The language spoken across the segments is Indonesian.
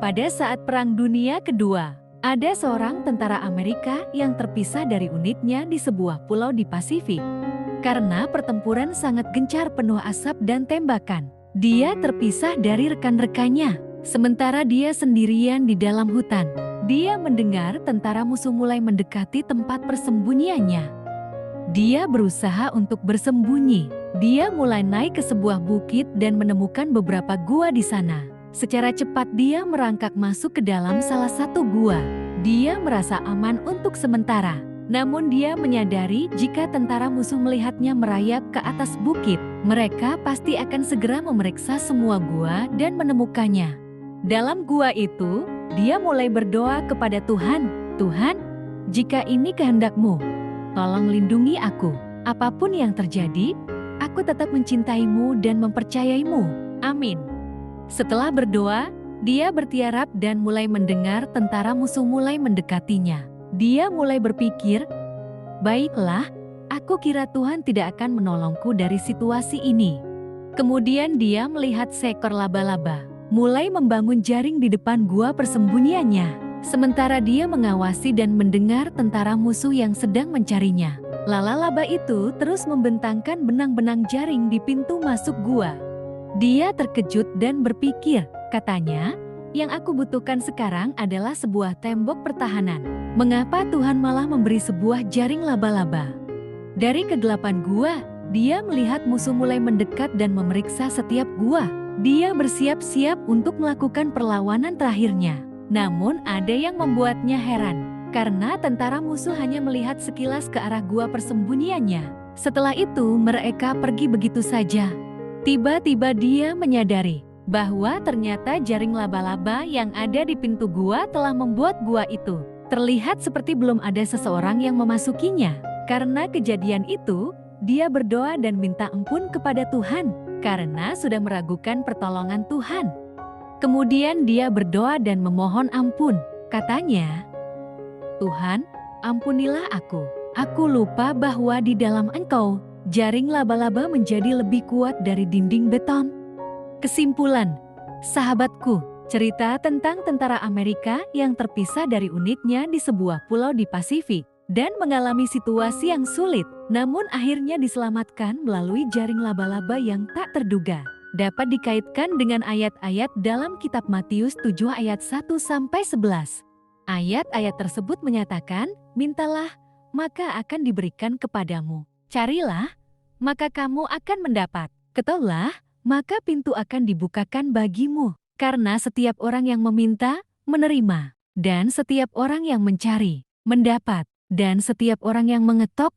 Pada saat Perang Dunia Kedua, ada seorang tentara Amerika yang terpisah dari unitnya di sebuah pulau di Pasifik. Karena pertempuran sangat gencar penuh asap dan tembakan, dia terpisah dari rekan-rekannya. Sementara dia sendirian di dalam hutan, dia mendengar tentara musuh mulai mendekati tempat persembunyiannya. Dia berusaha untuk bersembunyi. Dia mulai naik ke sebuah bukit dan menemukan beberapa gua di sana. Secara cepat dia merangkak masuk ke dalam salah satu gua. Dia merasa aman untuk sementara. Namun dia menyadari jika tentara musuh melihatnya merayap ke atas bukit, mereka pasti akan segera memeriksa semua gua dan menemukannya. Dalam gua itu, dia mulai berdoa kepada Tuhan, "Tuhan, jika ini kehendak-Mu, tolong lindungi aku. Apapun yang terjadi, aku tetap mencintaimu dan mempercayaimu. Amin." Setelah berdoa, dia bertiarap dan mulai mendengar tentara musuh mulai mendekatinya. Dia mulai berpikir, "Baiklah, aku kira Tuhan tidak akan menolongku dari situasi ini." Kemudian dia melihat seekor laba-laba mulai membangun jaring di depan gua persembunyiannya. Sementara dia mengawasi dan mendengar tentara musuh yang sedang mencarinya. Laba-laba itu terus membentangkan benang-benang jaring di pintu masuk gua. Dia terkejut dan berpikir, katanya, "Yang aku butuhkan sekarang adalah sebuah tembok pertahanan. Mengapa Tuhan malah memberi sebuah jaring laba-laba?" Dari kegelapan gua, dia melihat musuh mulai mendekat dan memeriksa setiap gua. Dia bersiap-siap untuk melakukan perlawanan terakhirnya. Namun ada yang membuatnya heran, karena tentara musuh hanya melihat sekilas ke arah gua persembunyiannya. Setelah itu mereka pergi begitu saja. Tiba-tiba dia menyadari bahwa ternyata jaring laba-laba yang ada di pintu gua telah membuat gua itu terlihat seperti belum ada seseorang yang memasukinya. Karena kejadian itu, dia berdoa dan minta ampun kepada Tuhan karena sudah meragukan pertolongan Tuhan. Kemudian dia berdoa dan memohon ampun. Katanya, "Tuhan, ampunilah aku. Aku lupa bahwa di dalam Engkau, jaring laba-laba menjadi lebih kuat dari dinding beton." Kesimpulan, sahabatku, cerita tentang tentara Amerika yang terpisah dari unitnya di sebuah pulau di Pasifik dan mengalami situasi yang sulit, namun akhirnya diselamatkan melalui jaring laba-laba yang tak terduga. Dapat dikaitkan dengan ayat-ayat dalam kitab Matius 7 ayat 1-11. Ayat-ayat tersebut menyatakan, "Mintalah, maka akan diberikan kepadamu. Carilah, maka kamu akan mendapat. Ketuklah, maka pintu akan dibukakan bagimu. Karena setiap orang yang meminta, menerima. Dan setiap orang yang mencari, mendapat. Dan setiap orang yang mengetok,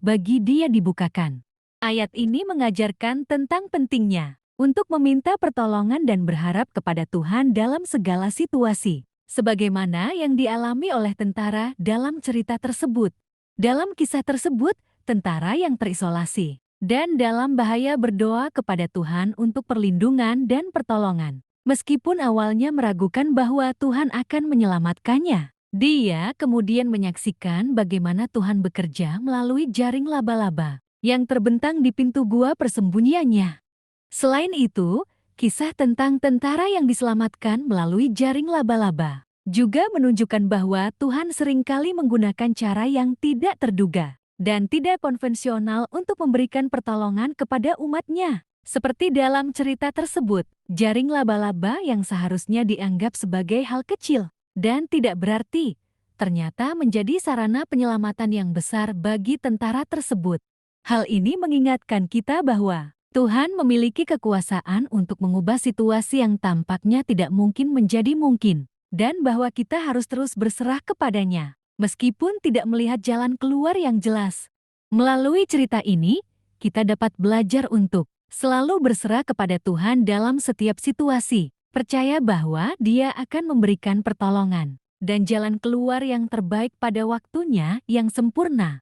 bagi dia dibukakan." Ayat ini mengajarkan tentang pentingnya untuk meminta pertolongan dan berharap kepada Tuhan dalam segala situasi. Sebagaimana yang dialami oleh tentara dalam cerita tersebut. Dalam kisah tersebut, tentara yang terisolasi dan dalam bahaya berdoa kepada Tuhan untuk perlindungan dan pertolongan. Meskipun awalnya meragukan bahwa Tuhan akan menyelamatkannya, dia kemudian menyaksikan bagaimana Tuhan bekerja melalui jaring laba-laba yang terbentang di pintu gua persembunyiannya. Selain itu, kisah tentang tentara yang diselamatkan melalui jaring laba-laba juga menunjukkan bahwa Tuhan seringkali menggunakan cara yang tidak terduga dan tidak konvensional untuk memberikan pertolongan kepada umatnya. Seperti dalam cerita tersebut, jaring laba-laba yang seharusnya dianggap sebagai hal kecil dan tidak berarti, ternyata menjadi sarana penyelamatan yang besar bagi tentara tersebut. Hal ini mengingatkan kita bahwa Tuhan memiliki kekuasaan untuk mengubah situasi yang tampaknya tidak mungkin menjadi mungkin, dan bahwa kita harus terus berserah kepadanya, meskipun tidak melihat jalan keluar yang jelas. Melalui cerita ini, kita dapat belajar untuk selalu berserah kepada Tuhan dalam setiap situasi, percaya bahwa Dia akan memberikan pertolongan dan jalan keluar yang terbaik pada waktunya yang sempurna.